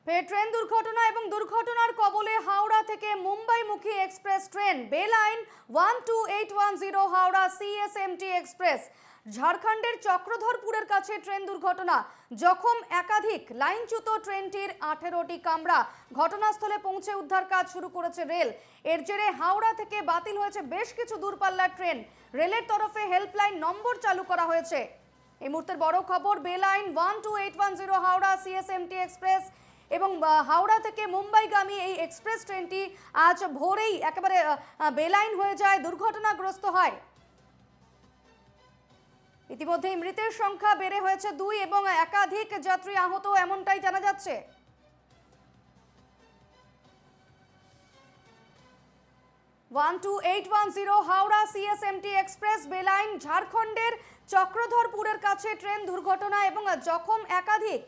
ফের ট্রেন দুর্ঘটনা এবং দুর্ঘটনার কবলে হাওড়া থেকে মুম্বাইমুখী এক্সপ্রেস ট্রেন বে লাইন 12810 হাওড়া সিএসএমটি এক্সপ্রেস। ঝাড়খণ্ডের চক্রধরপুরের কাছে ট্রেন দুর্ঘটনা, জখম একাধিক। লাইনচ্যুত ট্রেনটির 18টি কামরা। ঘটনাস্থলে পৌঁছে উদ্ধার কাজ শুরু করেছে রেল। এর জেরে হাওড়া থেকে বাতিল হয়েছে বেশ কিছু দূরপাল্লার ট্রেন। রেলের তরফে হেল্পলাইন নম্বর চালু করা হয়েছে। এই মুহূর্তের বড় খবর, বে লাইন 12810 হাওড়া সিএসএমটি এক্সপ্রেস এবং হাওড়া থেকে মুম্বাইগামী এই এক্সপ্রেস ট্রেনটি আজ ভোরেই একেবারে বেলাইন হয়ে যায়, দুর্ঘটনাগ্রস্ত হয়। ইতিমধ্যেই মৃতের সংখ্যা বেড়ে হয়েছে 2 এবং একাধিক যাত্রী আহত, এমনটাই জানা যাচ্ছে। One two eight one zero Howrah CSMT express বেলাইন। ঝাড়খণ্ডের চক্রধরপুরের কাছে ট্রেন দুর্ঘটনা এবং জখম একাধিক।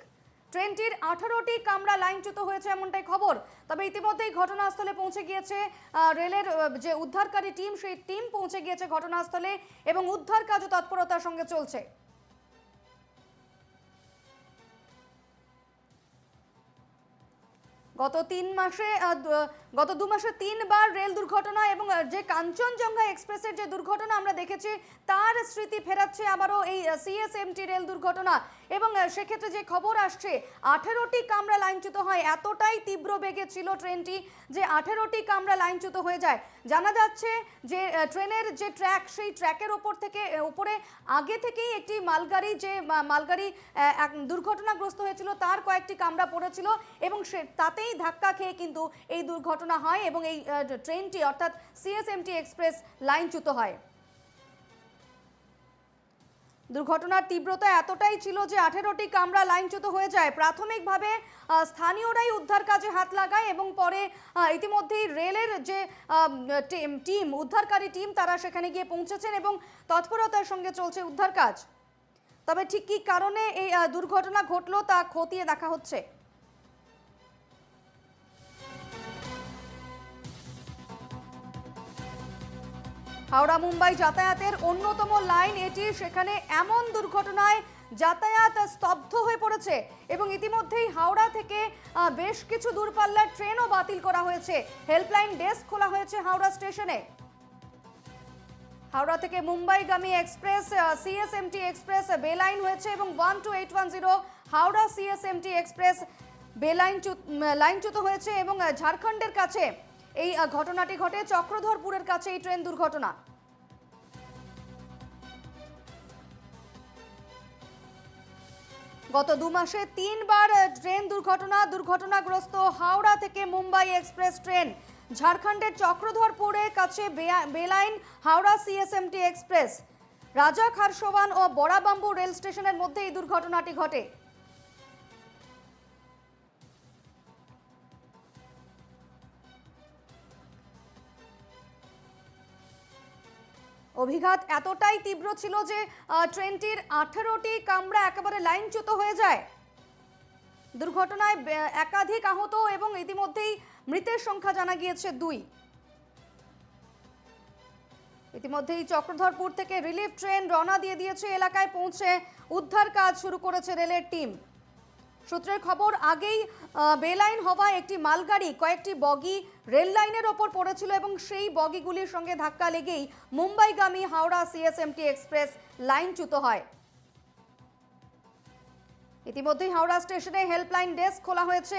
ট্রেনটির 18টি কামরা লাইনচ্যুত হয়েছে এমনটাই খবর। তবে ইতিমধ্যেই ঘটনাস্থলে পৌঁছে গিয়েছে রেলের যে উদ্ধারকারী টিম, সেই টিম পৌঁছে গিয়েছে ঘটনাস্থলে এবং উদ্ধার কাজও তৎপরতার সঙ্গে চলছে। গত 2 মাসে 3বার রেল দুর্ঘটনা এবং যে কাঞ্চনজঙ্ঘা এক্সপ্রেসের যে দুর্ঘটনা আমরা দেখেছি তার স্মৃতি ফেরাচ্ছে আবারও এই সিএসএমটি রেল দুর্ঘটনা। এবং সেক্ষেত্রে যে খবর আসছে 18টি কামরা লাইনচ্যুত হয়। এতটাই তীব্র বেগে ছিল ট্রেনটি যে 18টি কামরা লাইনচ্যুত হয়ে যায়। জানা যাচ্ছে যে ট্রেনের যে ট্র্যাক, সেই ট্র্যাকের উপরে আগে থেকেই একটি মালগাড়ি দুর্ঘটনাগ্রস্ত হয়েছিল, তার কয়েকটি কামরা পড়েছিল এবং তাতেই ধাক্কা খেয়ে কিন্তু এই দুর্ঘটনা হয় এবং এই ট্রেনটি অর্থাৎ সিএসএমটি এক্সপ্রেস লাইনচ্যুত হয়। দুর্ঘটনার তীব্রতা এতটাই ছিল যে 18টি কামরা লাইনচ্যুত হয়ে যায়। প্রাথমিকভাবে স্থানীয়রাই উদ্ধার কাজে হাত লাগায় এবং পরে ইতিমধ্যেই রেলের যে টিম, উদ্ধারকারী টিম, তারা সেখানে গিয়ে পৌঁছেছেন এবং তৎপরতার সঙ্গে চলছে উদ্ধার কাজ। তবে ঠিক কী কারণে এই দুর্ঘটনা ঘটলো তা খতিয়ে দেখা হচ্ছে। হাওড়া মুম্বাই যাতায়াতের অন্যতম লাইন এটি, সেখানে এমন দুর্ঘটনায় যাতায়াত স্তব্ধ হয়ে পড়েছে এবং ইতিমধ্যেই হাওড়া থেকে বেশ কিছু দূরপাল্লার ট্রেনও বাতিল করা হয়েছে। হেল্পলাইন ডেস্ক খোলা হয়েছে হাওড়া স্টেশনে। হাওড়া থেকে মুম্বাইগামী এক্সপ্রেস সিএসএমটি এক্সপ্রেস বেলাইন হয়েছে এবং 12810 হাওড়া সিএসএমটি এক্সপ্রেস লাইনচ্যুত হয়েছে এবং ঝাড়খণ্ডের কাছে এই ঘটনাটি ঘটে। চক্রধরপুরের কাছে এই ট্রেন দুর্ঘটনা। গত 2 মাসে 3বার ট্রেন দুর্ঘটনাগ্রস্ত হাওড়া থেকে মুম্বাই এক্সপ্রেস ট্রেন। ঝাড়খণ্ডের চক্রধরপুরের কাছে বেলাইন হাওড়া সিএসএমটি এক্সপ্রেস। রাজা খারসোয়ান ও বড়াবাম্বু রেল স্টেশনের মধ্যে এই দুর্ঘটনাটি ঘটে। অভিঘাত এতটাই তীব্র ছিল যে ট্রেনটির 18টি কামরা একেবারে লাইনচ্যুত হয়ে যায়। দুর্ঘটনায় একাধিক আহত এবং ইতিমধ্যেই মৃতের সংখ্যা জানা গিয়েছে 2। ইতিমধ্যেই চক্রধরপুর থেকে রিলিফ ট্রেন রওনা দিয়ে দিয়েছে। এলাকায় পৌঁছে উদ্ধার কাজ শুরু করেছে রেলের টিম। সূত্রের খবর, আগেই বেলাইন হওয়া একটি মালগাড়ি কয়েকটি বগি রেল লাইনের ওপর পড়েছিল এবং সেই বগিগুলির সঙ্গে ধাক্কা লেগেই মুম্বাইগামী হাওড়া সিএসএমটি এক্সপ্রেস লাইনচ্যুত হয়। ইতিমধ্যেই হাওড়া স্টেশনে হেল্পলাইন ডেস্ক খোলা হয়েছে।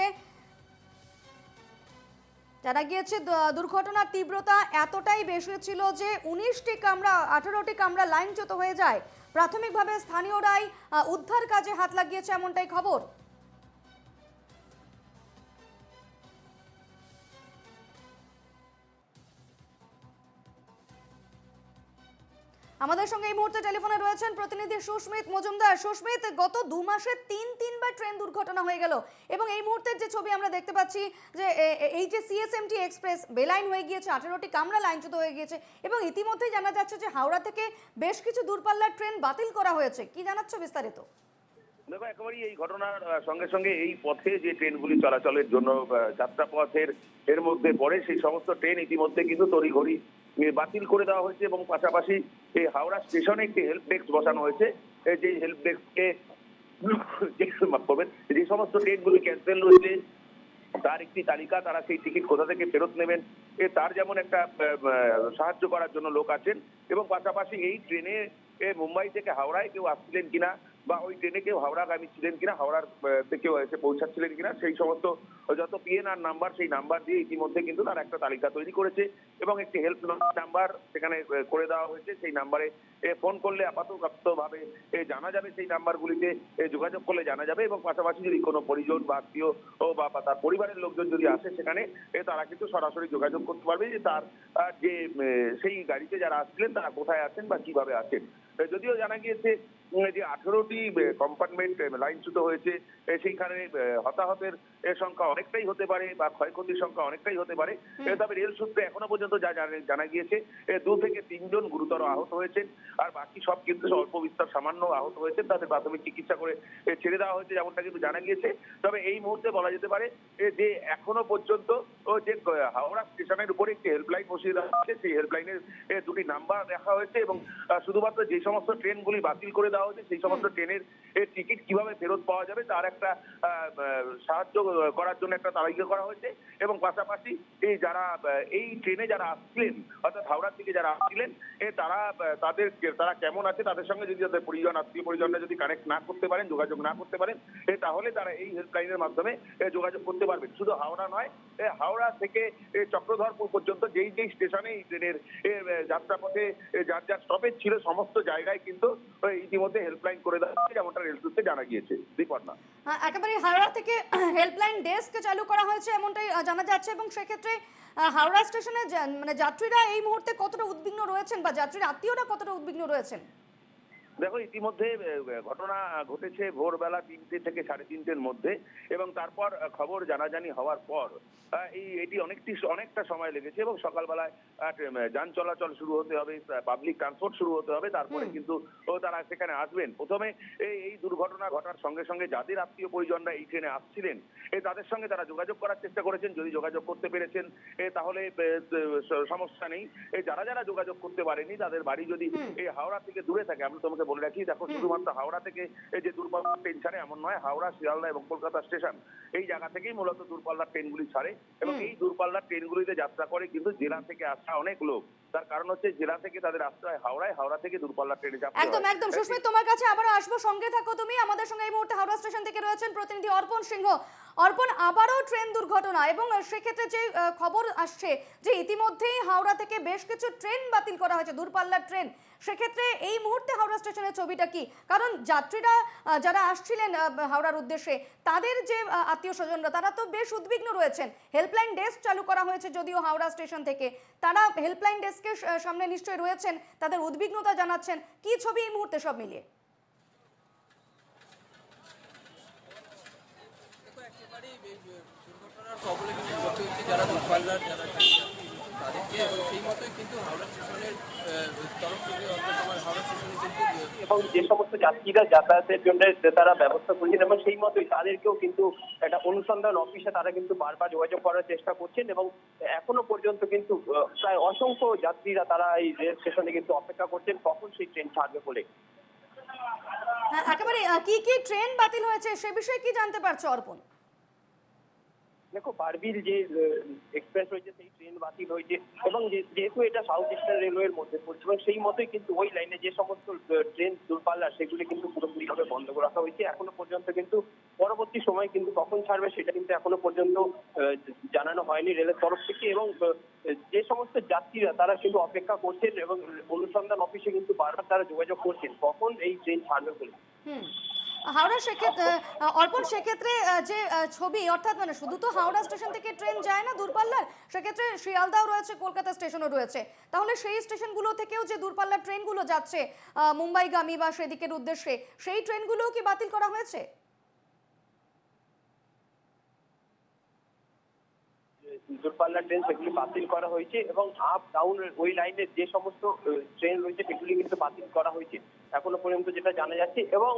জানা গিয়েছে দুর্ঘটনার তীব্রতা এতটাই বেশি ছিল যে 18টি কামরা লাইনচ্যুত হয়ে যায়। প্রাথমিকভাবে স্থানীয়রাই উদ্ধার কাজে হাত লাগিয়েছে এমনটাই খবর। আমাদের সঙ্গে এই মুহূর্তে টেলিফোনে রয়েছেন প্রতিনিধি সুস্মিত মজুমদার। সুস্মিত, গত 2 মাসে 3বার ট্রেন দুর্ঘটনা হয়ে গেল এবং এই মুহূর্তের যে ছবি আমরা দেখতে পাচ্ছি যে এই যে সিএসএমটি এক্সপ্রেস বেলাইন হয়ে গিয়েছে, 18টি কামরা লাইনচ্যুত হয়ে গিয়েছে এবং ইতিমধ্যেই জানা যাচ্ছে যে হাওড়া থেকে বেশ কিছু দূরপাল্লার ট্রেন বাতিল করা হয়েছে। কি জানাচ্ছ বিস্তারিত? দেখো, একেবারেই এই ঘটনার সঙ্গে সঙ্গে এই পথে যে ট্রেনগুলি চলাচলের জন্য যাত্রাপথের এর মধ্যে পড়ে, সেই সমস্ত ট্রেন ইতিমধ্যে কিন্তু তড়িঘড়ি বাতিল করে দেওয়া হয়েছে এবং পাশাপাশি এই হাওড়া স্টেশনে একটি হেল্প ডেস্ক বসানো হয়েছে। যে হেল্প ডেস্ককে যে সমস্ত ট্রেনগুলি ক্যান্সেল রয়েছে তার একটি তালিকা, তারা সেই টিকিট কোথা থেকে ফেরত নেবেন তার যেমন একটা সাহায্য করার জন্য লোক আছেন, এবং পাশাপাশি এই ট্রেনে মুম্বাই থেকে হাওড়ায় কেউ আসছিলেন কিনা, বা ওই ট্রেনে কেউ হাওড়াগামী ছিলেন কিনা, হাওড়ার থেকেও এসে পৌঁছাচ্ছিলেন কিনা, সেই সমস্ত যত পিএনআর নাম্বার, সেই নাম্বার দিয়ে ইতিমধ্যে কিন্তু তারা একটা তালিকা তৈরি করেছে এবং একটি হেল্প নাম্বার সেখানে করে দেওয়া হয়েছে। সেই নাম্বারে ফোন করলে আপাতভাবে জানা যাবে, সেই নাম্বারগুলিতে যোগাযোগ করলে জানা যাবে, এবং পাশাপাশি যদি কোনো পরিজন বা আত্মীয় বা তার পরিবারের লোকজন যদি আসে সেখানে তারা কিন্তু সরাসরি যোগাযোগ করতে পারবে যে তার যে সেই গাড়িতে যারা আসছিলেন তারা কোথায় আছেন বা কিভাবে আছেন। যদিও জানা গিয়েছে যে 18টি কম্পার্টমেন্ট লাইনচ্যুত হয়েছে, সেইখানে হতাহতের সংখ্যা অনেকটাই হতে পারে বা ক্ষয়ক্ষতির সংখ্যা অনেকটাই হতে পারে। তবে রেল সূত্রে এখনো পর্যন্ত যা জানা গিয়েছে 2 থেকে 3 জন গুরুতর আহত হয়েছেন, আর বাকি সব কিন্তু অল্প বিস্তর সামান্য আহত হয়েছেন, তাদের প্রাথমিক চিকিৎসা করে ছেড়ে দেওয়া হয়েছে, যেমনটা কিন্তু জানা গিয়েছে। তবে এই মুহূর্তে বলা যেতে পারে যে এখনো পর্যন্ত যে হাওড়া স্টেশনের উপরে একটি হেল্পলাইন বসিয়ে দেওয়া হয়েছে, সেই হেল্পলাইনের 2টি নাম্বার রাখা হয়েছে, এবং শুধুমাত্র যে সমস্ত ট্রেনগুলি বাতিল করে দেওয়া হয়েছে সেই সমস্ত ট্রেনের টিকিট কিভাবে ফেরত পাওয়া যাবে তার একটা সাহায্য করার জন্য একটা তালিকা করা হয়েছে, এবং পাশাপাশি যারা এই ট্রেনে যারা আসছিলেন, অর্থাৎ হাওড়া থেকে যারা আসছিলেন, তারা কেমন আছে, তাদের সঙ্গে যদি তাদের পরিজন, আত্মীয় পরিজনরা যদি কানেক্ট না করতে পারেন, যোগাযোগ না করতে পারেন, তাহলে তারা এই হেল্পলাইনের মাধ্যমে যোগাযোগ করতে পারবেন। শুধু হাওড়া নয়, হাওড়া থেকে চক্রধরপুর পর্যন্ত যেই স্টেশনে এই ট্রেনের যাত্রাপথে যার যার স্টপেজ ছিল সমস্ত জায়গায় কিন্তু ইতিমধ্যে হেল্পলাইন করে দেওয়া হয়েছে, যেমনটা রেল সূত্রে জানা গিয়েছে। দীপর্ণা, একেবারে হাওড়া থেকে হেল্পলাইন ডেস্ক চালু করা হয়েছে এমনটাই জানা যাচ্ছে, এবং সেক্ষেত্রে হাওড়া স্টেশনে মানে যাত্রীরা এই মুহূর্তে কতটা উদ্বিগ্ন রয়েছেন বা যাত্রীর আত্মীয়রা কতটা উদ্বিগ্ন রয়েছেন? দেখো, ইতিমধ্যে ঘটনা ঘটেছে ভোরবেলা 3টে থেকে 3:30-র মধ্যে, এবং তারপর খবর জানাজানি হওয়ার পর এটি অনেকটা সময় লেগেছে, এবং সকালবেলায় যান চলাচল শুরু হতে হবে, পাবলিক ট্রান্সপোর্ট শুরু হতে হবে, তারপরে কিন্তু তারা সেখানে আসবেন। প্রথমে এই দুর্ঘটনা ঘটার সঙ্গে সঙ্গে যাদের আত্মীয় পরিজনরা এই ট্রেনে আসছিলেন তাদের সঙ্গে তারা যোগাযোগ করার চেষ্টা করেছেন, যদি যোগাযোগ করতে পেরেছেন তাহলে সমস্যা নেই। যারা যোগাযোগ করতে পারেনি তাদের বাড়ি যদি এই হাওড়া থেকে দূরে থাকে, আমি তোমাকে বলে রাখি, দেখো শুধুমাত্র হাওড়া থেকে যে দূরপাল্লার ট্রেন ছাড়ে এমন নয়, হাওড়া, শিয়ালদা এবং কলকাতা স্টেশন এই জায়গা থেকেই মূলত দূরপাল্লার ট্রেনগুলি ছাড়ে, এবং এই দূরপাল্লার ট্রেনগুলিতে যাত্রা করে কিন্তু জেলা থেকে আসা অনেক লোক। তার কারণ হচ্ছে জেলা থেকে তাদের আসতে হয় হাওড়ায়, হাওড়া থেকে দূরপাল্লার ট্রেনে যাত্রা। একদম সুস্মিত, তোমার কাছে আবারও আসবো, সঙ্গে থাকো তুমি। আমাদের সঙ্গে এই মুহূর্তে হাওড়া স্টেশন থেকে রয়েছেন প্রতিনিধি অর্পণ সিংহ। অর্পণ, আবারও ট্রেন দুর্ঘটনা, এবং সেক্ষেত্রে যে খবর আসছে যে ইতিমধ্যেই হাওড়া থেকে বেশ কিছু ট্রেন বাতিল করা হয়েছে, দূরপাল্লার ট্রেন, সেক্ষেত্রে এই মুহূর্তে হাওড়া স্টেশনের ছবিটা কি? কারণ যাত্রীরা যারা আসছিলেন হাওড়ার উদ্দেশ্যে, তাদের যে আত্মীয় স্বজনরা তারা তো বেশ উদ্বিগ্ন রয়েছেন। হেল্পলাইন ডেস্ক চালু করা হয়েছে যদিও হাওড়া স্টেশন থেকে, তারা হেল্পলাইন ডেস্কের সামনে নিশ্চয়ই রয়েছেন, তাদের উদ্বিগ্নতা জানাচ্ছেন। কি ছবি এই মুহূর্তে সব মিলিয়ে? দুর্ঘটনার কবলে কিন্তু পড়তে হচ্ছে যারা দূরপাল্লার যারা তাদেরকে, এবং সেই মতোই কিন্তু হাওড়া স্টেশনের তরফ থেকে আমার হাওড়া স্টেশনে কিন্তু এবং যে সমস্ত যাত্রীরা যাতায়াতের জন্য তারা ব্যবস্থা করেছেন, এবং সেই মতোই তাদেরকেও কিন্তু একটা অনুসন্ধান অফিসে তারা কিন্তু বারবার যোগাযোগ করার চেষ্টা করছেন, এবং এখনো পর্যন্ত কিন্তু প্রায় অসংখ্য যাত্রীরা তারা এই রেল স্টেশনে কিন্তু অপেক্ষা করছেন কখন সেই ট্রেন ছাড়বে বলে। একেবারে কি কি ট্রেন বাতিল হয়েছে সে বিষয়ে কি জানতে পারছো অর্পণ? দেখো, বারবিল যে এক্সপ্রেস রয়েছে সেই ট্রেন বাতিল হয়েছে, এবং যেহেতু এটা সাউথ ইস্টার্ন রেলওয়ের মধ্যে পড়ছে, এবং সেই মতোই কিন্তু ওই লাইনে যে সমস্ত ট্রেন দূরপাল্লা সেগুলি কিন্তু পুরোপুরিভাবে বন্ধ করে রাখা হয়েছে। এখনো পর্যন্ত কিন্তু পরবর্তী সময় কিন্তু কখন ছাড়বে সেটা কিন্তু এখনো পর্যন্ত জানানো হয়নি রেলের তরফ থেকে, এবং যে সমস্ত যাত্রীরা তারা কিন্তু অপেক্ষা করছেন, এবং অনুসন্ধান অফিসে কিন্তু বারবার তারা যোগাযোগ করছেন কখন এই ট্রেন ছাড়বে বলে। হাওড়া সেক্ষেত্রে অর্পণ, সেক্ষেত্রে যে ছবি, অর্থাৎ মানে শুধু তো হাওড়া স্টেশন থেকে ট্রেন যায় না দূরপাল্লার, সেক্ষেত্রে শিয়ালদাও রয়েছে, কলকাতা স্টেশনও রয়েছে, তাহলে সেই স্টেশনগুলো থেকেও যে দূরপাল্লার ট্রেনগুলো যাচ্ছে মুম্বাইগামী বা সেদিকের উদ্দেশ্যে, সেই ট্রেনগুলোও কি বাতিল করা হয়েছে? দূরপাল্লার ট্রেন সেগুলি বাতিল করা হয়েছে, এবং আপ ডাউন ওই লাইনের যে সমস্ত ট্রেন রয়েছে সেগুলি কিন্তু বাতিল করা হয়েছে এখনো পর্যন্ত যেটা জানা যাচ্ছে। এবং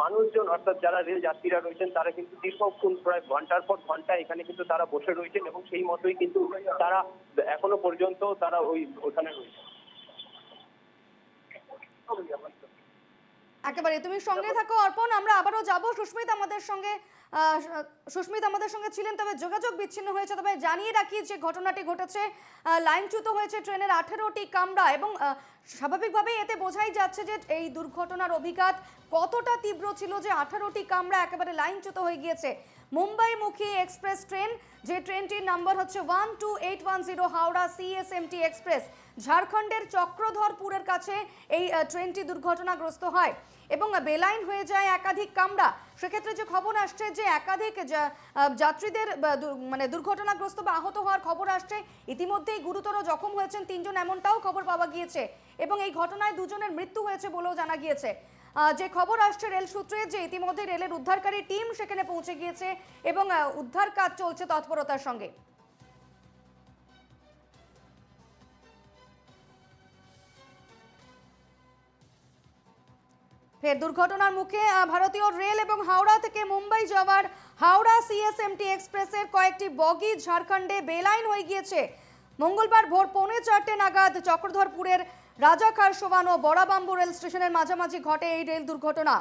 মানুষজন, অর্থাৎ যারা রেল যাত্রীরা রয়েছেন, তারা কিন্তু দীর্ঘক্ষণ প্রায় ঘন্টার পর ঘন্টা এখানে কিন্তু তারা বসে রয়েছেন, এবং সেই মতোই কিন্তু তারা এখনো পর্যন্ত তারা ওখানে রয়েছে। একেবারে তুমি সঙ্গে থাকো অর্পণ, আমরা আবারও যাব। সুস্মিত আমাদের সঙ্গে ছিলেন, তবে যোগাযোগ বিচ্ছিন্ন হয়েছে। তবে জানিয়ে রাখি যে ঘটনাটি ঘটেছে, লাইনচ্যুত হয়েছে ট্রেনের 18টি কামরা এবং স্বাভাবিকভাবেই এতে বোঝাই যাচ্ছে যে এই দুর্ঘটনার অভিঘাত কতটা তীব্র ছিল যে 18টি কামরা একেবারে লাইনচ্যুত হয়ে গিয়েছে। মুম্বাইমুখী এক্সপ্রেস ট্রেন, যে ট্রেনটির নাম্বার হচ্ছে 12810 হাওড়া CSMT এক্সপ্রেস, ঝাড়খণ্ডের চক্রধরপুরের কাছে এই ট্রেনটি দুর্ঘটনাগ্রস্ত হয় এবং বেলাইন হয়ে যায় একাধিক কামরা। সেক্ষেত্রে যে খবর আসছে যে একাধিক যাত্রীদের মানে দুর্ঘটনাগ্রস্ত বা আহত হওয়ার খবর আসছে, ইতিমধ্যেই গুরুতর জখম হয়েছেন 3 জন, এমনটাও খবর পাওয়া গিয়েছে এবং এই ঘটনায় 2 জনের মৃত্যু হয়েছে বলেও জানা গিয়েছে। যে খবর আসছে রেল সূত্রে, যে ইতিমধ্যে রেলের উদ্ধারকারী টিম সেখানে পৌঁছে গিয়েছে এবং উদ্ধার কাজ চলছে তৎপরতার সঙ্গে। ফের দুর্ঘটনার মুখে ভারতীয় রেল এবং হাওড়া থেকে মুম্বাই যাওয়ার হাওড়া CSMT এক্সপ্রেসের কয়েকটি বগি ঝাড়খণ্ডে বেলাইন হয়ে গিয়েছে। মঙ্গলবার ভোর 3:45 নাগাদ চক্রধরপুরের রাজা খারসোয়ান ও বড়াবাম্বু রেল স্টেশনের মাঝামাঝি ঘটে এই রেল দুর্ঘটনা।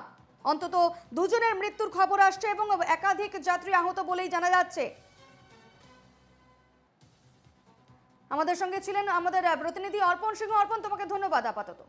অন্তত 2 জনের মৃত্যুর খবর আসছে এবং একাধিক যাত্রী আহত বলেই জানা যাচ্ছে। আমাদের সঙ্গে ছিলেন আমাদের প্রতিনিধি অর্পণ সিংহ। অর্পণ, তোমাকে ধন্যবাদ আপাতত।